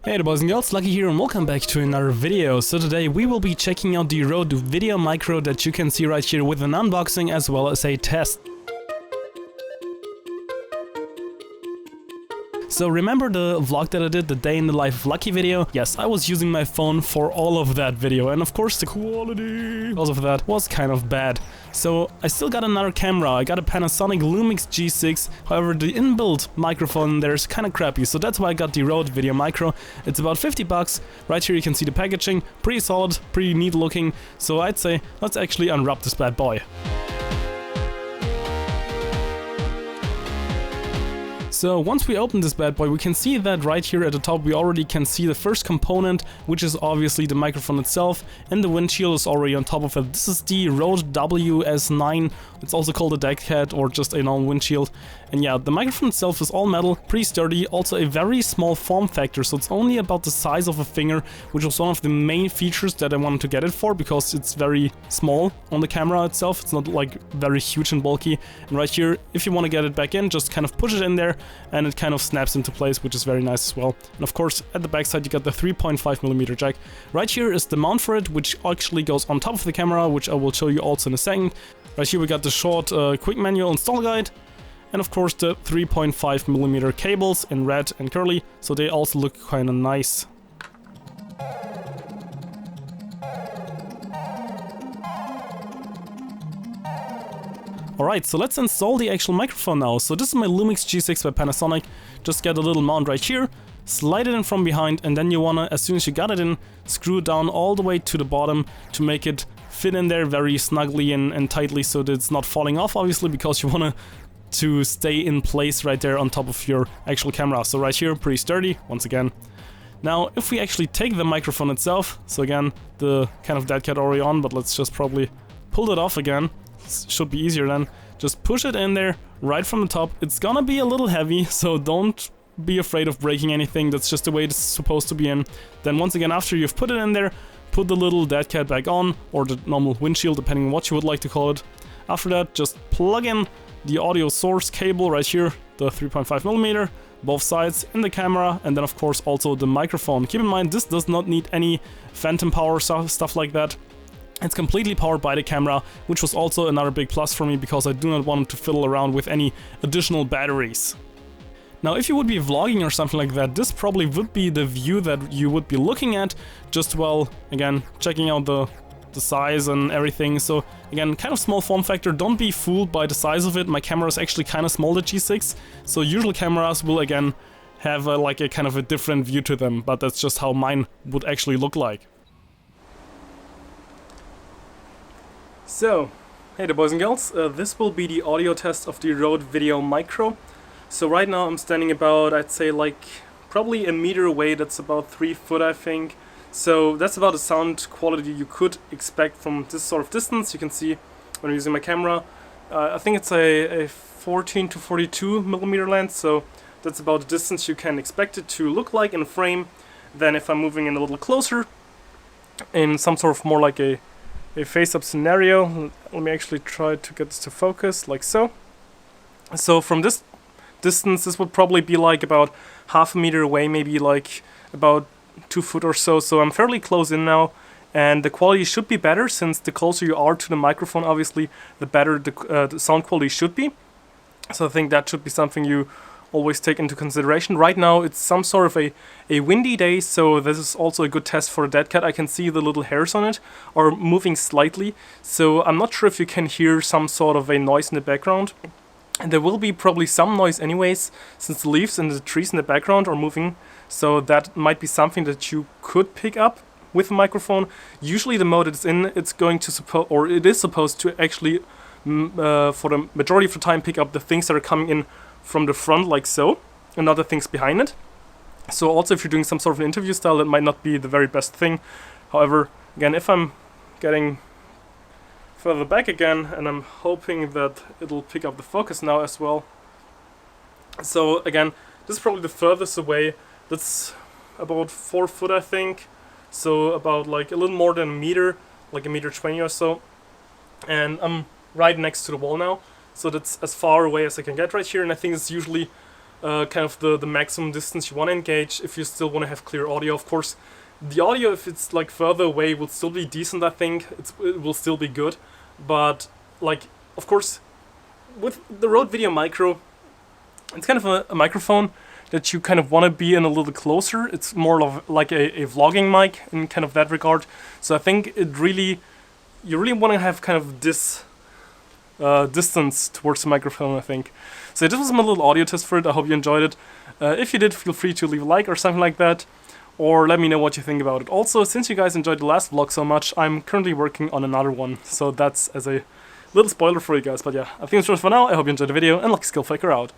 Hey boys and girls, Lucky here and welcome back to another video. So today we will be checking out the Rode Videomicro that you can see right here with an unboxing as well as a test. So remember the vlog that I did, the day in the life of Lucky video? Yes, I was using my phone for all of that video, and of course the quality because of that was kind of bad. So I still got another camera. I got a Panasonic Lumix G6, however the inbuilt microphone there is kind of crappy, so that's why I got the Rode Videomicro. It's about 50 bucks. Right here you can see the packaging, pretty solid, pretty neat looking, so I'd say let's actually unwrap this bad boy. So once we open this bad boy, we can see that right here at the top we already can see the first component, which is obviously the microphone itself, and the windshield is already on top of it. This is the Rode WS9, it's also called a deck head or just a normal windshield. And yeah, the microphone itself is all metal, pretty sturdy, also a very small form factor, so it's only about the size of a finger, which was one of the main features that I wanted to get it for, because it's very small on the camera itself, it's not like very huge and bulky. And right here, if you want to get it back in, just kind of push it in there, and it kind of snaps into place, which is very nice as well. And of course, at the back side you got the 3.5mm jack. Right here is the mount for it, which actually goes on top of the camera, which I will show you also in a second. Right here we got the short quick manual install guide, and of course the 3.5mm cables in red and curly, so they also look kind of nice. Alright, so let's install the actual microphone now. So this is my Lumix G6 by Panasonic. Just get a little mount right here, slide it in from behind, and then you wanna, as soon as you got it in, screw it down all the way to the bottom to make it fit in there very snugly and tightly, so that it's not falling off, obviously, because you wanna to stay in place right there on top of your actual camera. So right here, pretty sturdy, once again. Now, if we actually take the microphone itself, so again, the kind of dead cat already on, but let's just probably pull it off again. Should be easier then. Just push it in there right from the top. It's gonna be a little heavy, so don't be afraid of breaking anything. That's just the way it's supposed to be in. Then once again, after you've put it in there, put the little dead cat back on, or the normal windshield, depending on what you would like to call it. After that, just plug in the audio source cable right here, the 3.5mm, both sides in the camera, and then of course also the microphone. Keep in mind, this does not need any phantom power stuff like that. It's completely powered by the camera, which was also another big plus for me, because I do not want to fiddle around with any additional batteries. Now, if you would be vlogging or something like that, this probably would be the view that you would be looking at, just while, again, checking out the size and everything. So again, kind of small form factor, don't be fooled by the size of it. My camera is actually kind of small, the G6, so usual cameras will again have like a kind of a different view to them, but that's just how mine would actually look like. So, hey there boys and girls, this will be the audio test of the Rode Videomicro. So right now I'm standing about, I'd say like, probably a meter away, that's about 3 foot I think. So that's about the sound quality you could expect from this sort of distance. You can see when I'm using my camera, I think it's a 14 to 42mm lens, so that's about the distance you can expect it to look like in a frame. Then if I'm moving in a little closer, in some sort of more like a face-up scenario. Let me actually try to get this to focus, like so. So from this distance, this would probably be like about half a meter away, maybe like about 2 foot or so. So I'm fairly close in now, and the quality should be better, since the closer you are to the microphone, obviously, the better the sound quality should be. So I think that should be something you always take into consideration. Right now it's some sort of a windy day, so this is also a good test for a dead cat. I can see the little hairs on it are moving slightly, so I'm not sure if you can hear some sort of a noise in the background. And there will be probably some noise anyways, since the leaves and the trees in the background are moving, so that might be something that you could pick up with a microphone. Usually the mode it's in, it's going to it is supposed to actually for the majority of the time pick up the things that are coming in from the front, like so, and not the things behind it. So also if you're doing some sort of an interview style, that might not be the very best thing. However, again, if I'm getting further back again, and I'm hoping that it'll pick up the focus now as well. So again, this is probably the furthest away. That's about 4 foot I think, so about like a little more than a meter, like 1.20 meters or so. And I'm right next to the wall now, so that's as far away as I can get right here, and I think it's usually kind of the maximum distance you want to engage if you still want to have clear audio. Of course, the audio, if it's like further away, will still be decent, I think. It will still be good, but like, of course, with the Rode Videomicro, it's kind of a microphone that you kind of want to be in a little closer. It's more of like a vlogging mic in kind of that regard. So I think you really want to have kind of this distance towards the microphone, I think. So this was my little audio test for it. I hope you enjoyed it. If you did, feel free to leave a like or something like that, or let me know what you think about it. Also, since you guys enjoyed the last vlog so much, I'm currently working on another one, so that's as a little spoiler for you guys. But yeah, I think it's just for now. I hope you enjoyed the video, and LuckySkillFaker out.